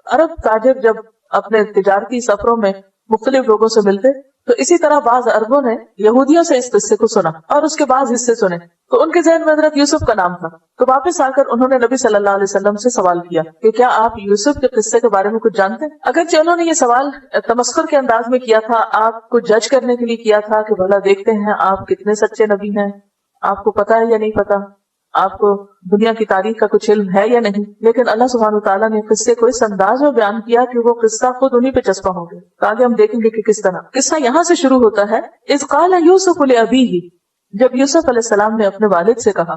عرب تاجر جب اپنے تجارتی سفروں میں مختلف لوگوں سے ملتے تو اسی طرح بعض عربوں نے یہودیوں سے اس قصے کو سنا اور اس کے بعض حصے سنے تو ان کے ذہن میں حضرت یوسف کا نام تھا. تو واپس آ کر انہوں نے نبی صلی اللہ علیہ وسلم سے سوال کیا کہ کیا آپ یوسف کے قصے کے بارے میں کچھ جانتے ہیں؟ اگرچہ انہوں نے یہ سوال تمسخر کے انداز میں کیا تھا، آپ کو جج کرنے کے لیے کیا تھا کہ بھلا دیکھتے ہیں آپ کتنے سچے نبی ہیں، آپ کو پتا ہے یا نہیں پتا، آپ کو دنیا کی تاریخ کا کچھ علم ہے یا نہیں، لیکن اللہ سبحانہ وتعالیٰ نے قصے کو اس انداز میں بیان کیا کہ وہ قصہ خود انہی پہ چسپاں ہو گیا. تو آگے ہم دیکھیں گے کہ کس طرح قصہ یہاں سے شروع ہوتا ہے. اذ قال یوسف لأبیہ، جب یوسف علیہ السلام نے اپنے والد سے کہا،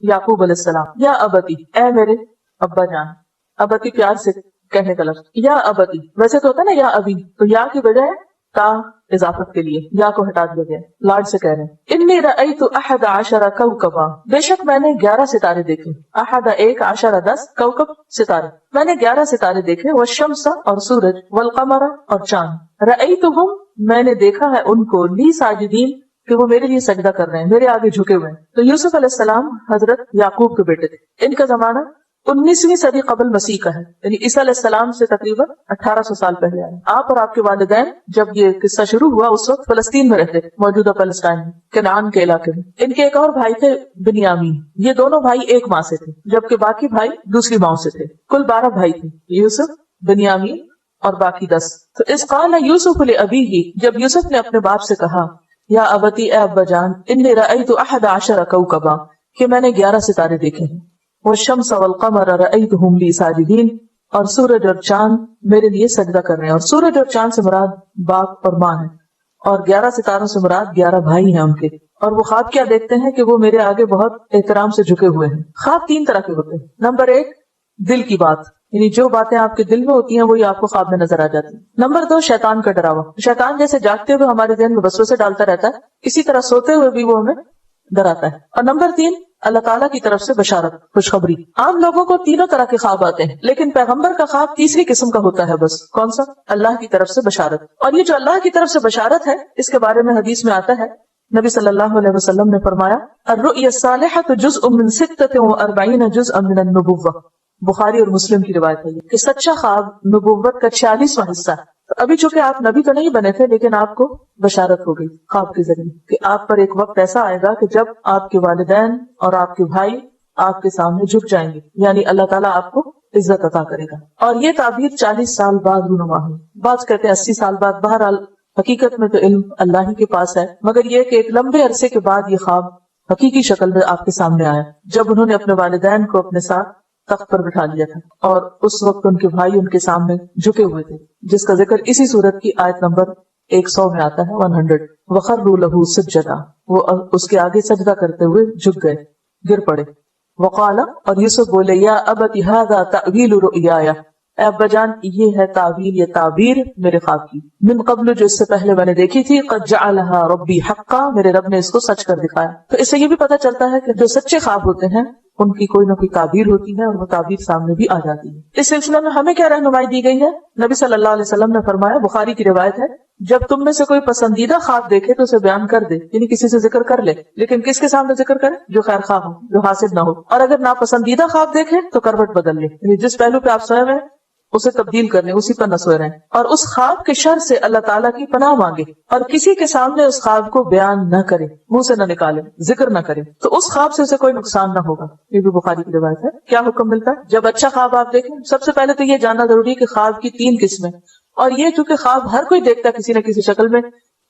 یعقوب علیہ السلام، یا ابتی، اے میرے ابا جان. ابتی پیار سے کہنے کا لفظ، یا ابتی. ویسے تو ہوتا ہے نا یا ابی، تو یا کی بجائے تا اضافت کے لیے یا کو ہٹا دیا گیا، لاڈ سے کہہ رہے ہیں. انی رأیت 11 کوكبا، بے شک میں نے 11 ستارے دیکھے. احد 1 10 10 کوكب ستارے، میں نے 11 ستارے دیکھے. والشمس اور سورج، والقمر اور چاند. رأیتهم، میں نے دیکھا ہے ان کو، لی ساجدین، کہ وہ میرے لیے سجدہ کر رہے ہیں، میرے آگے جھکے ہوئے ہیں. تو یوسف علیہ السلام حضرت یعقوب کے بیٹے تھے. ان کا زمانہ 19ویں صدی قبل مسیح کا ہے، یعنی عیسیٰ علیہ السلام سے تقریباً 1800 سال پہلے آئے. آپ اور آپ کے والدین جب یہ قصہ شروع ہوا اس وقت فلسطین میں رہتے، موجودہ فلسطین میں، کنعان کے علاقے میں. ان کے ایک اور بھائی تھے بنیامین، یہ دونوں بھائی ایک ماں سے تھے، جبکہ باقی بھائی دوسری ماں سے تھے. کل 12 بھائی تھے، یوسف، بنیامین اور باقی 10. تو اس قال یوسف لأبیہ، جب یوسف نے اپنے باپ سے کہا، یا ابتی، اے ابا جان، انی رأیت 11 کوكبا، کہ میں نے 11 ستارے دیکھے ہیں. والشمس والقمر رأیتهم لی ساجدین، اور سورج اور چاند میرے لیے سجدہ کر رہے ہیں. اور سورج اور چاند سے مراد باپ اور ماں ہے، اور 11 ستاروں سے مراد 11 بھائی ہیں ان کے. اور وہ خواب کیا دیکھتے ہیں کہ وہ میرے آگے بہت احترام سے جھکے ہوئے ہیں. خواب 3 طرح کے ہوتے ہیں. نمبر 1 دل کی بات، یعنی جو باتیں آپ کے دل میں ہوتی ہیں وہی آپ کو خواب میں نظر آ جاتی ہیں. نمبر 2 شیطان کا ڈراوا، شیطان جیسے جاگتے ہوئے ہمارے ذہن میں وسوسے ڈالتا رہتا ہے، اسی طرح سوتے ہوئے بھی وہ ہمیں ڈراتا ہے. اور نمبر 3 اللہ تعالیٰ کی طرف سے بشارت، خوشخبری. عام لوگوں کو تینوں طرح کے خواب آتے ہیں، لیکن پیغمبر کا خواب تیسری قسم کا ہوتا ہے. بس کون سا؟ اللہ کی طرف سے بشارت. اور یہ جو اللہ کی طرف سے بشارت ہے، اس کے بارے میں حدیث میں آتا ہے، نبی صلی اللہ علیہ وسلم نے فرمایا، الرؤیا الصالحۃ جزء من 46 جزءا من النبوۃ. بخاری اور مسلم کی روایت ہے کہ سچا خواب نبوت کا 46واں حصہ ہے. تو ابھی چونکہ آپ نبی تو نہیں بنے تھے، لیکن آپ کو بشارت ہو گئی خواب کے ذریعے کہ آپ پر ایک وقت ایسا آئے گا کہ جب آپ کے والدین اور آپ کے بھائی آپ کے سامنے جھک جائیں گے، یعنی اللہ تعالیٰ آپ کو عزت عطا کرے گا. اور یہ تعبیر 40 سال بعد رونما ہوئی، بعض کہتے ہیں 80 سال بعد. بہرحال حقیقت میں تو علم اللہ ہی کے پاس ہے، مگر یہ کہ ایک لمبے عرصے کے بعد یہ خواب حقیقی شکل میں آپ کے سامنے آیا، جب انہوں نے اپنے والدین کو اپنے ساتھ تخت پر بٹھا لیا تھا، اور اس وقت ان کے بھائی ان کے سامنے جھکے ہوئے تھے، جس کا ذکر اسی سورت کی آیت نمبر 100 میں آتا ہے، 100. وَخَرُّوا لَهُ سُجَّدًا، وہ اس کے آگے سجدہ کرتے ہوئے جھک گئے، گر پڑے. وقال، اور یوسف بولے، یا ابت ھذا تأویل رؤیایا، اے ابا جان یہ ہے تعویل، یہ تعبیر میرے خواب کی، من قبل جو اس سے پہلے میں نے دیکھی تھی، قد جعلها ربی حقا، میرے رب نے اس کو سچ کر دکھایا. تو اس سے یہ بھی پتہ چلتا ہے کہ جو سچے خواب ہوتے ہیں ان کی کوئی نہ کوئی تعبیر ہوتی ہے، اور وہ تعبیر سامنے بھی آ جاتی ہے. اس سلسلے میں ہمیں کیا رہنمائی دی گئی ہے؟ نبی صلی اللہ علیہ وسلم نے فرمایا، بخاری کی روایت ہے، جب تم میں سے کوئی پسندیدہ خواب دیکھے تو اسے بیان کر دے، یعنی کسی سے ذکر کر لے، لیکن کس کے سامنے ذکر کرے؟ جو خیر خواہ ہو، جو حاسد نہ ہو. اور اگر ناپسندیدہ خواب دیکھے تو کروٹ بدل لے، یعنی جس پہلو پہ آپ سوئے ہوئے اسے تبدیل کرنے، اسی پر نہ سوئے رہیں. اور اس خواب کے شر سے اللہ تعالیٰ کی پناہ مانگے، اور کسی کے سامنے اس خواب کو بیان نہ کرے، منہ سے نہ نکالے، ذکر نہ کرے، تو اس خواب سے اسے کوئی نقصان نہ ہوگا. یہ بھی بخاری کی روایت ہے. کیا حکم ملتا ہے جب اچھا خواب آپ دیکھیں؟ سب سے پہلے تو یہ جاننا ضروری ہے کہ خواب کی 3 قسمیں، اور یہ چونکہ خواب ہر کوئی دیکھتا ہے کسی نہ کسی شکل میں،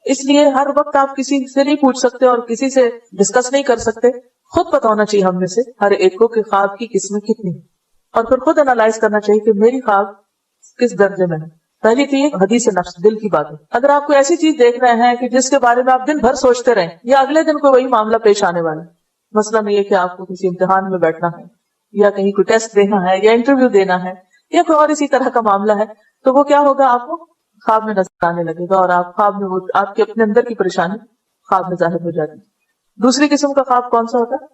اس لیے ہر وقت آپ کسی سے نہیں پوچھ سکتے اور کسی سے ڈسکس نہیں کر سکتے. خود پتہ ہونا چاہیے ہم میں سے ہر ایک کو کہ خواب کی قسمیں کتنی، اور پھر خود انالائز کرنا چاہیے کہ میری خواب کس درجے میں ہے. پہلی تو یہ حدیث نفس، دل کی بات ہے. اگر آپ کو ایسی چیز دیکھ رہے ہیں کہ جس کے بارے میں آپ دن بھر سوچتے رہیں، یا اگلے دن کو وہی معاملہ پیش آنے والا ہے، مثلاً یہ کہ آپ کو کسی امتحان میں بیٹھنا ہے، یا کہیں کوئی ٹیسٹ دینا ہے، یا انٹرویو دینا ہے، یا کوئی اور اسی طرح کا معاملہ ہے، تو وہ کیا ہوگا؟ آپ کو خواب میں نظر آنے لگے گا، اور آپ خواب میں وہ آپ کے اپنے اندر کی پریشانی خواب میں ظاہر ہو جاتی. دوسری قسم کا خواب کون سا ہوتا ہے؟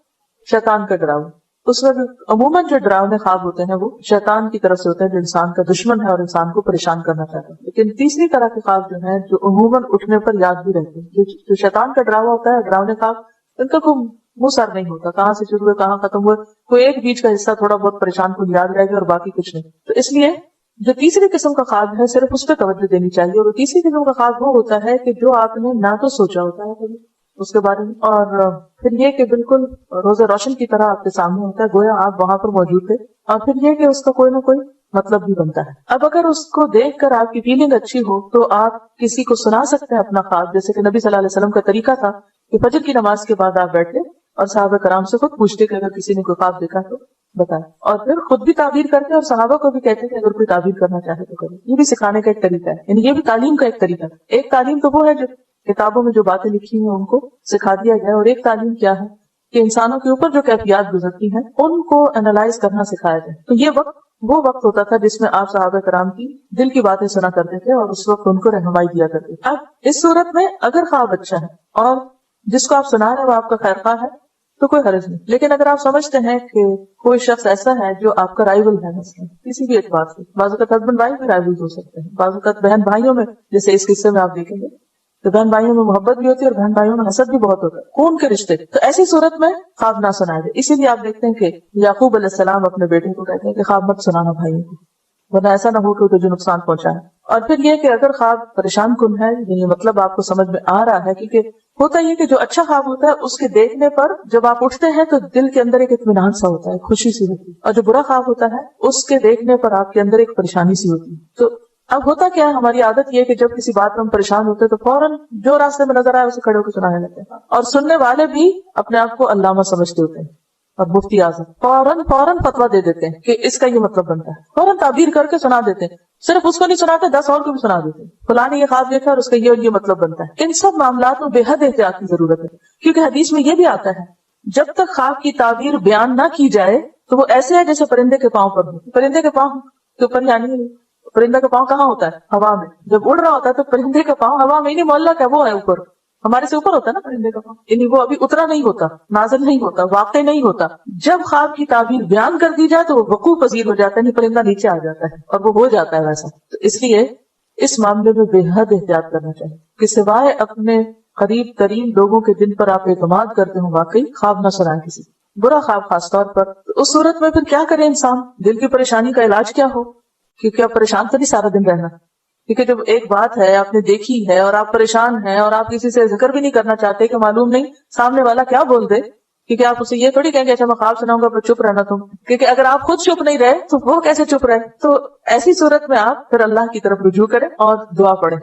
شیطان کا ڈراؤ. اس میں بھی عموماً جو ڈراؤنے خواب ہوتے ہیں وہ شیطان کی طرف سے ہوتے ہیں، جو انسان کا دشمن ہے اور انسان کو پریشان کرنا چاہتا ہے. لیکن تیسری طرح کے خواب جو ہیں، جو عموماً اٹھنے پر یاد بھی رہتے ہیں، جو شیطان کا ڈراوا ہوتا ہے، ڈراؤنے خواب، ان کا کوئی منہ سر نہیں ہوتا، کہاں سے شروع ہوئے کہاں ختم ہوئے، کوئی ایک بیچ کا حصہ تھوڑا بہت پریشان کو یاد رہے گا اور باقی کچھ نہیں. تو اس لیے جو تیسری قسم کا خواب ہے صرف اس پہ توجہ دینی چاہیے. اور تیسری قسم کا خواب وہ ہوتا ہے کہ جو آپ نے نہ تو سوچا ہوتا ہے کبھی اس کے بارے میں، اور پھر یہ کہ بالکل روز روشن کی طرح آپ کے سامنے ہوتا ہے، گویا آپ وہاں پر موجود تھے، اور پھر یہ کہ اس کا کوئی نہ کوئی مطلب بھی بنتا ہے. اب اگر اس کو دیکھ کر آپ کی فیلنگ اچھی ہو تو آپ کسی کو سنا سکتے ہیں اپنا خواب، جیسے کہ نبی صلی اللہ علیہ وسلم کا طریقہ تھا کہ فجر کی نماز کے بعد آپ بیٹھتے اور صحابہ کرام سے خود پوچھتے کہ اگر کسی نے کوئی خواب دیکھا تو بتائیں، اور پھر خود بھی تعبیر کرتے اور صحابہ کو بھی کہتے کہ اگر کوئی تعبیر کرنا چاہے تو کرے. یہ بھی سکھانے کا ایک طریقہ ہے، یعنی یہ بھی تعلیم کا ایک طریقہ ہے. ایک تعلیم تو وہ ہے جو کتابوں میں جو باتیں لکھی ہیں ان کو سکھا دیا جائے، اور ایک تعلیم کیا ہے کہ انسانوں کے اوپر جو کیفیات گزرتی ہیں ان کو انالائز کرنا سکھایا جائے. تو یہ وقت وہ وقت ہوتا تھا جس میں آپ صحابہ کرام کی دل کی باتیں سنا کرتے تھے اور اس وقت ان کو رہنمائی دیا کرتے تھے. اب اس صورت میں اگر خواب اچھا ہے اور جس کو آپ سنا رہے ہیں وہ آپ کا خیر خواہ ہے تو کوئی حرج نہیں، لیکن اگر آپ سمجھتے ہیں کہ کوئی شخص ایسا ہے جو آپ کا رائول ہے مثلا کسی بھی اعتبار سے، بعض اوقات ہسبینڈ وائف بھی رائول ہو سکتے ہیں، بعض اوقات بہن بھائیوں میں، جیسے اس قصے میں آپ دیکھیں گے تو بہن بھائیوں میں محبت بھی ہوتی ہے اور بہن بھائیوں میں حسد بھی بہت ہوتا ہے، خون کے رشتے. تو ایسی صورت میں خواب نہ سنائے جائے. اسی لیے آپ دیکھتے ہیں کہ یعقوب علیہ السلام اپنے بیٹے کو کہتے ہیں کہ خواب مت سنانا بھائیوں کو، ورنہ ایسا نہ ہو کہ تجھے نقصان پہنچائے. اور پھر یہ کہ اگر خواب پریشان کن ہے، یعنی مطلب آپ کو سمجھ میں آ رہا ہے، کیونکہ ہوتا یہ کہ جو اچھا خواب ہوتا ہے اس کے دیکھنے پر جب آپ اٹھتے ہیں تو دل کے اندر ایک اطمینان سا ہوتا ہے، خوشی سی ہوتی ہے، اور جو برا خواب ہوتا ہے اس کے دیکھنے پر آپ کے اندر ایک پریشانی سی ہوتی ہے. تو اب ہوتا کیا ہے، ہماری عادت یہ ہے کہ جب کسی بات میں ہم پریشان ہوتے ہیں تو فوراً جو راستے میں نظر آئے اسے کھڑے ہو کے سنانے لگتے ہیں، اور سننے والے بھی اپنے آپ کو علامہ سمجھتے ہوتے ہیں اور مفتی اعظم، فوراً فتویٰ دے دیتے ہیں کہ اس کا یہ مطلب بنتا ہے، فوراً تعبیر کر کے سنا دیتے ہیں. صرف اس کو نہیں سناتے، 10 اور کو بھی سنا دیتے ہیں، فلاں نے یہ خواب دیکھا اور اس کا یہ اور یہ مطلب بنتا ہے. ان سب معاملات میں بے حد احتیاط کی ضرورت ہے، کیونکہ حدیث میں یہ بھی آتا ہے جب تک خواب کی تعبیر بیان نہ کی جائے تو وہ ایسے ہے جیسے پرندے کے پاؤں پر ہو. پرندے کے پاؤں کے اوپر یعنی پرندے کا پاؤں کہاں ہوتا ہے؟ ہوا میں. جب اڑ رہا ہوتا ہے تو پرندے کا پاؤں ہوا میں ہی نہیں، معلق ہے، وہ ہے اوپر، ہمارے سے اوپر ہوتا ہے نا پرندے کا پاؤں، یعنی وہ ابھی اترا نہیں ہوتا، نازل نہیں ہوتا، واقع نہیں ہوتا. جب خواب کی تعبیر بیان کر دی جائے تو وہ وقوع پذیر ہو جاتا ہے، نہیں پرندہ نیچے آ جاتا ہے اور وہ ہو جاتا ہے ویسا. تو اس لیے اس معاملے میں بے حد احتیاط کرنا چاہیے کہ سوائے اپنے قریب ترین لوگوں کے جن پر آپ اعتماد کرتے ہوں واقعی خواب نہ سنائیں کسی برا خواب خاص طور پر. اس صورت میں پھر کیا کرے انسان؟ دل کی پریشانی کا علاج کیا ہو؟ کیونکہ آپ پریشان تو نہیں سارا دن رہنا، کیونکہ جب ایک بات ہے آپ نے دیکھی ہے اور آپ پریشان ہیں اور آپ کسی سے ذکر بھی نہیں کرنا چاہتے کہ معلوم نہیں سامنے والا کیا بول دے، کیونکہ آپ اسے یہ تھوڑی کہیں گے اچھا میں خواب سناؤں گا پر چپ رہنا تم، کیونکہ اگر آپ خود چپ نہیں رہے تو وہ کیسے چپ رہے. تو ایسی صورت میں آپ پھر اللہ کی طرف رجوع کریں اور دعا پڑھیں.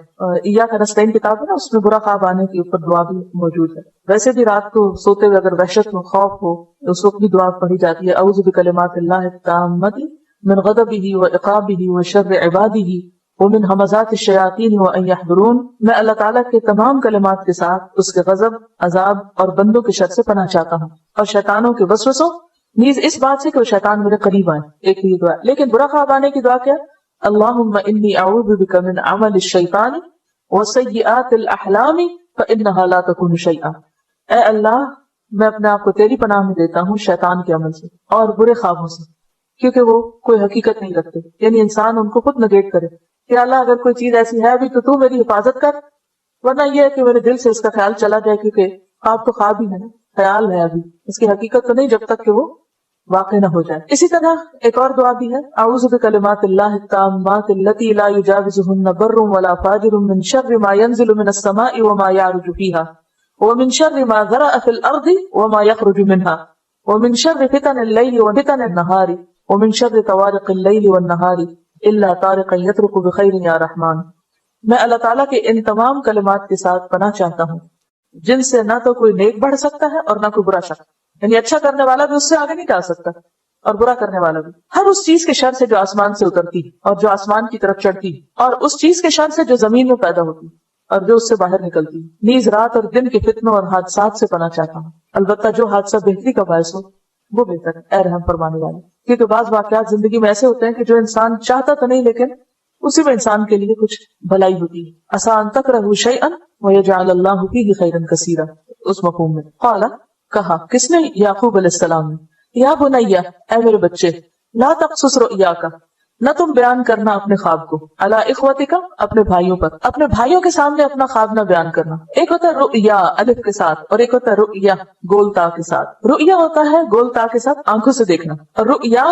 ایاک نستعین کتاب ہے نا، اس میں برا خواب آنے کے اوپر دعا بھی موجود ہے. ویسے بھی رات کو سوتے ہوئے اگر وحشت ہو، خوف ہو، اس وقت بھی دعا پڑھی جاتی ہے، اعوذ بکلمات اللہ التامۃ من غضبہ وعقابہ وشر عبادہ ومن ہمزات الشیاطین وان یحضرون. میں اللہ تعالیٰ کے تمام کلمات کے ساتھ اس کے غضب، عذاب اور بندوں کے شر سے پناہ چاہتا ہوں، اور شیطانوں کے وسوسوں، نیز اس بات سے کہ وہ شیطان میرے قریب آئے. ایک یہ دعا. لیکن برا خواب آنے کی دعا کیا؟ اللہم انی اعوذ بک من عمل الشیطان وسیئات الاحلام فانہا لا تکون شیئا. اے اللہ میں اپنے آپ کو تیری پناہ میں دیتا ہوں شیطان کے عمل سے اور برے خوابوں سے، کیونکہ وہ کوئی حقیقت نہیں رکھتے. یعنی انسان ان کو خود نگیٹ کرے کہ اللہ اگر کوئی چیز ایسی ہے بھی تو میری حفاظت کر، ورنہ یہ ہے کہ میرے دل سے اس کا خیال چلا جائے، کیونکہ خواب تو خواب ہی ہے نا، خیال ہے، ابھی اس کی حقیقت تو نہیں جب تک کہ وہ واقع نہ ہو جائے. اسی طرح ایک اور دعا بھی ہے، اعوذ بکلمات اللہ التامات التی لا یجاوزہن بر ولا فاجر من شر ما ينزل من السماء وما يعرج فيها ومن شر ما ذرأ في الارض وما يخرج منها ومن شر فتن الليل وفتن النهار ومن شر طوارق الليل والنهار الا طارقا يطرق بخير يا رحمن. میں اللہ تعالیٰ کے ان تمام کلمات کے ساتھ پناہ چاہتا ہوں جن سے نہ تو کوئی نیک بڑھ سکتا ہے اور نہ کوئی برا شخص، یعنی اچھا کرنے والا بھی اس سے آگے نہیں جا سکتا اور برا کرنے والا بھی. ہر اس چیز کے شر سے جو آسمان سے اترتی اور جو آسمان کی طرف چڑھتی، اور اس چیز کے شر سے جو زمین میں پیدا ہوتی اور جو اس سے باہر نکلتی، نیز رات اور دن کے فتنوں اور حادثات سے پناہ چاہتا ہوں. البتہ جو حادثہ بہتری کا باعث ہو وہ بہتر ہے اے رحم فرمانے والے. کیونکہ بعض واقعات زندگی میں ایسے ہوتے ہیں کہ جو انسان چاہتا تو نہیں لیکن اسی میں انسان کے لیے کچھ بھلائی ہوتی ہے. عسیٰ ان تکرہوا شیئا ویجعل اللہ فیہ خیرا کثیرا. اس مفہوم میں قال کہا کس نے؟ یعقوب علیہ السلام نے. یا بنی اے میرے بچے، لا تقصص رؤیاک نہ تم بیان کرنا اپنے خواب کو، علی اخوتک اپنے بھائیوں پر، اپنے بھائیوں کے سامنے اپنا خواب نہ بیان کرنا. ایک ہوتا ہے رؤیا الف کے ساتھ اور ایک ہوتا ہے رؤیا گول تا کے ساتھ. رؤیا ہوتا ہے گول تا کے ساتھ آنکھوں سے دیکھنا، اور رؤیا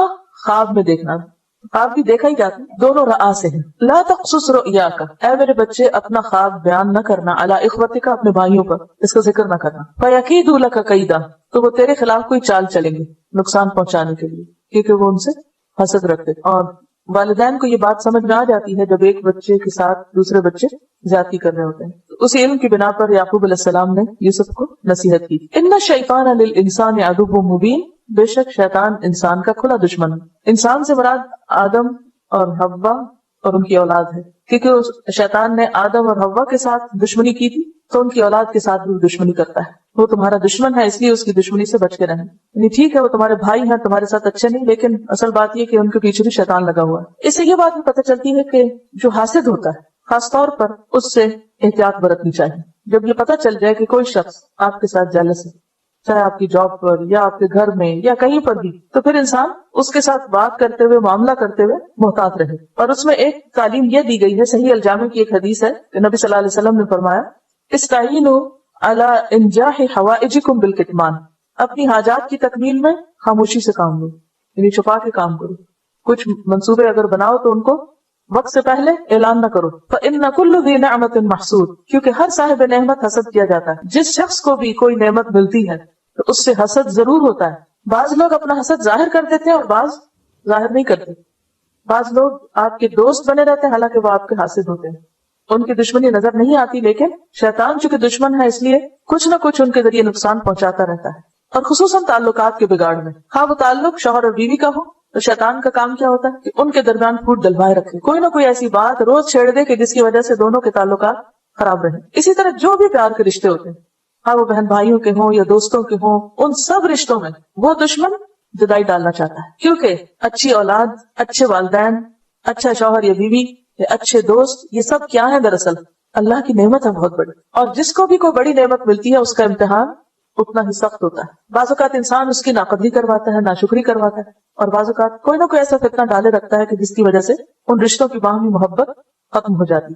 خواب میں دیکھنا. خواب بھی دیکھا ہی جاتا ہے، دونوں رآ سے ہیں. لا تقصص رؤیاک، اے میرے بچے اپنا خواب بیان نہ کرنا، علی اخوتک، اپنے بھائیوں پر اس کا ذکر نہ کرنا. فیکیدوا لک کیدا، تو وہ تیرے خلاف کوئی چال چلیں گے نقصان پہنچانے کے لیے، کیونکہ وہ ان سے حسد رکھتے. اور والدین کو یہ بات سمجھ میں آ جاتی ہے جب ایک بچے کے ساتھ دوسرے بچے زیادتی کر رہے ہوتے ہیں. اس علم کی بنا پر یعقوب علیہ السلام نے یوسف کو نصیحت کی. ان الشیطان للانسان عدو مبین، بے شک شیطان انسان کا کھلا دشمن ہے. انسان سے مراد آدم اور حوا اور ان کی اولاد ہے، کیونکہ شیطان نے آدم اور حوا کے ساتھ دشمنی کی تھی تو ان کی اولاد کے ساتھ بھی دشمنی کرتا ہے. وہ تمہارا دشمن ہے، اس لیے اس کی دشمنی سے بچ کے رہیں. یعنی ٹھیک ہے وہ تمہارے بھائی ہیں، تمہارے ساتھ اچھے نہیں، لیکن اصل بات یہ کہ ان کے پیچھے بھی شیطان لگا ہوا ہے. اس سے یہ بات بھی پتہ چلتی ہے کہ جو حاسد ہوتا ہے خاص طور پر اس سے احتیاط برتنی چاہیے. جب یہ پتہ چل جائے کہ کوئی شخص آپ کے ساتھ جالس ہے، چاہے آپ کی جاب پر یا آپ کے گھر میں یا کہیں پر بھی، تو پھر انسان اس کے ساتھ بات کرتے ہوئے، معاملہ کرتے ہوئے محتاط رہے. اور اس میں ایک تعلیم یہ دی گئی ہے، صحیح الجامع کی ایک حدیث ہے کہ نبی صلی اللہ علیہ وسلم نے فرمایا استعینوا علی انجاح حوائجکم بالکتمان، اپنی حاجات کی تکمیل میں خاموشی سے کام لو، یعنی چھپا کے کام کرو. کچھ منصوبے اگر بناؤ تو ان کو وقت سے پہلے اعلان نہ کرو. فإن كل ذی نعمت محسود، کیونکہ ہر صاحب نعمت حسد کیا جاتا ہے. جس شخص کو بھی کوئی نعمت ملتی ہے تو اس سے حسد ضرور ہوتا ہے. بعض لوگ اپنا حسد ظاہر کر دیتے ہیں اور بعض ظاہر نہیں کرتے. بعض لوگ آپ کے دوست بنے رہتے ہیں حالانکہ وہ آپ کے حاسد ہوتے ہیں، ان کی دشمنی نظر نہیں آتی، لیکن شیطان چونکہ دشمن ہے اس لیے کچھ نہ کچھ ان کے ذریعے نقصان پہنچاتا رہتا ہے. اور خصوصاً تعلقات کے بگاڑ میں، ہاں وہ تعلق شوہر اور بیوی کا ہو تو شیطان کا کام کیا ہوتا ہے کہ ان کے درمیان پھوٹ ڈلوائے رکھے، کوئی نہ کوئی ایسی بات روز چھیڑ دے کہ جس کی وجہ سے دونوں کے تعلقات خراب رہیں. اسی طرح جو بھی پیار کے رشتے ہوتے ہیں، ہاں وہ بہن بھائیوں کے ہوں یا دوستوں کے ہوں، ان سب رشتوں میں وہ دشمن جدائی ڈالنا چاہتا ہے. کیونکہ اچھی اولاد، اچھے والدین، اچھا شوہر یا بیوی یا اچھے دوست، یہ سب کیا ہے؟ دراصل اللہ کی نعمت ہے بہت بڑی. اور جس کو بھی کوئی بڑی نعمت ملتی ہے اس کا امتحان اتنا ہی سخت ہوتا ہے. بعض اوقات انسان اس کی ناقدری کرواتا ہے، ناشکری کرواتا ہے، اور بعض اوقات کوئی نہ کوئی ایسا فتنہ ڈالے رکھتا ہے کہ جس کی وجہ سے ان رشتوں کی باہمی محبت ختم ہو جاتی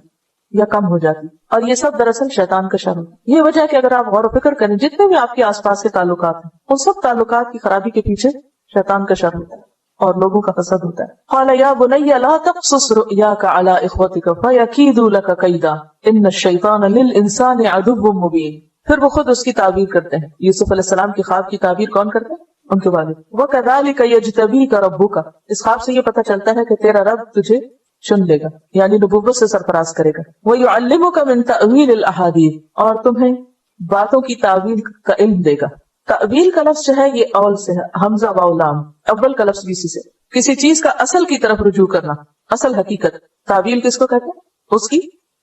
یا کم ہو جاتی. اور یہ سب دراصل شیطان کا شر ہے. یہ وجہ ہے کہ اگر آپ غور و فکر کریں جتنے بھی آپ کے آس پاس کے تعلقات ہیں، ان سب تعلقات کی خرابی کے پیچھے شیطان کا شر ہوتا ہے اور لوگوں کا حسد ہوتا ہے. قال یا بنی لا تقصص رؤیاک علی اخوتک فیکیدوا لک کیدا ان الشیطان للانسان عدو مبین. پھر وہ خود اس کی تعبیر کرتے ہیں. یوسف علیہ السلام کے خواب کی تعبیر کون کرتے ہیں؟ ان کے والد. وَكَذَلِكَ يَجْتَبِيكَ رَبُّكَ، اس خواب سے یہ پتہ چلتا ہے کہ تیرا رب تجھے چن لے گا، یعنی نبوت سے سرفراز کرے گا. وَيُعَلِّمُكَ مِن تَأْوِيلِ الْأَحَادِيثِ، اور تمہیں باتوں کی تعویل کا علم دے گا. تعویل کا لفظ جو ہے یہ اول سے ہے، حمزہ واو لام، اول کا لفظ بھی اسی سے. کسی چیز کا اصل کی طرف رجوع کرنا، اصل حقیقت. تعویل کس کو کہتے ہیں؟ اس کی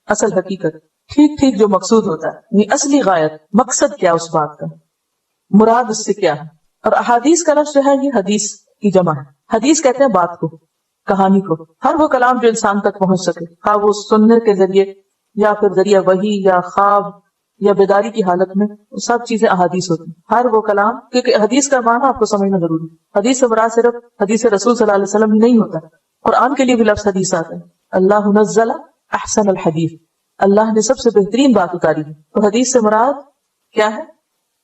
اصل حقیقت، ٹھیک ٹھیک جو مقصود ہوتا ہے، یہ اصلی غایت، مقصد کیا اس بات کا، مراد اس سے کیا ہے. اور احادیث کا لفظ جو ہے یہ حدیث کی جمع ہے. حدیث کہتے ہیں بات کو، کہانی کو، ہر وہ کلام جو انسان تک پہنچ سکے، خواہ وہ سننے کے ذریعے یا پھر ذریعہ وحی یا خواب یا بیداری کی حالت میں، سب چیزیں احادیث ہوتی ہیں. ہر وہ کلام، کیونکہ حدیث کا معنی آپ کو سمجھنا ضروری ہے. حدیث سے مراد صرف حدیث رسول صلی اللہ علیہ وسلم ہی نہیں ہوتا، قرآن کے لیے بھی لفظ حدیث آتا ہے. اللہ نزل احسن الحدیث، اللہ نے سب سے بہترین بات اتاری ہے. تو حدیث سے مراد کیا ہے؟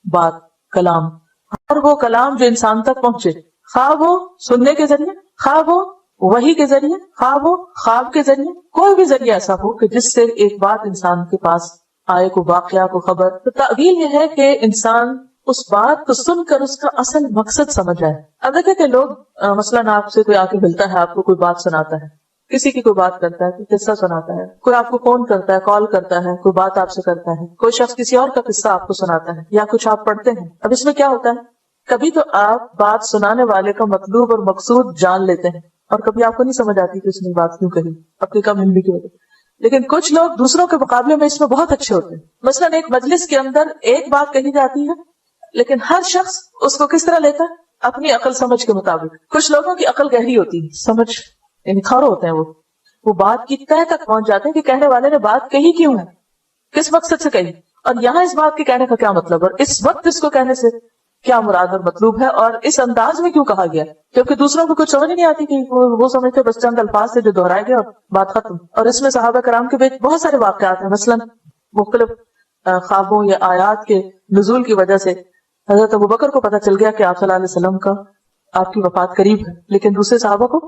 بات، کلام. ہر وہ کلام جو انسان تک پہنچے، خواہ وہ سننے کے ذریعے، خواہ وہ وحی کے ذریعے، خواہ وہ خواب کے ذریعے، کوئی بھی ذریعہ ایسا ہو کہ جس سے ایک بات انسان کے پاس آئے، کو واقعہ، کو خبر. تو تعویل یہ ہے کہ انسان اس بات کو سن کر اس کا اصل مقصد سمجھ آئے. اب دیکھیں کہ لوگ مثلاً آپ سے کوئی آ کے ملتا ہے، آپ کو کوئی بات سناتا ہے، کسی کی کوئی بات کرتا ہے، کوئی قصہ سناتا ہے، کوئی آپ کو فون کرتا ہے، کال کرتا ہے، کوئی بات آپ سے کرتا ہے، کوئی شخص کسی اور کا قصہ آپ کو سناتا ہے یا کچھ آپ پڑھتے ہیں. اب اس میں کیا ہوتا ہے، کبھی تو آپ بات سنانے والے کا مطلوب اور مقصود جان لیتے ہیں اور کبھی آپ کو نہیں سمجھ آتی کہ اس نے بات کیوں کہی، اپنی کم علمی کی وجہ. لیکن کچھ لوگ دوسروں کے مقابلے میں اس میں بہت اچھے ہوتے ہیں. مثلاً ایک مجلس کے اندر ایک بات کہی جاتی ہے لیکن ہر شخص اس کو کس طرح لیتا ہے؟ اپنی عقل سمجھ کے مطابق. کچھ لوگوں کی عقل گہری ہوتی ہے، سمجھ یعنی کھارو ہوتے ہیں، وہ بات کی تہ تک پہنچ جاتے ہیں کہ کہنے والے نے بات کہی کیوں ہے، کس مقصد سے کہی، اور یہاں اس بات کے کہنے کا کیا مطلب، اور اس وقت اس کو کہنے سے کیا مراد اور مطلوب ہے، اور اس انداز میں کیوں کہا گیا. کیونکہ دوسروں کو کچھ سمجھ نہیں آتی کہ وہ سمجھتے بس چند الفاظ سے جو دہرائے گئے اور بات ختم. اور اس میں صحابہ کرام کے بیچ بہت سارے واقعات ہیں. مثلاً مختلف خوابوں یا آیات کے نزول کی وجہ سے حضرت ابوبکر کو پتہ چل گیا کہ آپ صلی اللہ علیہ وسلم کا آپ کی وفات قریب ہے، لیکن دوسرے صحابہ کو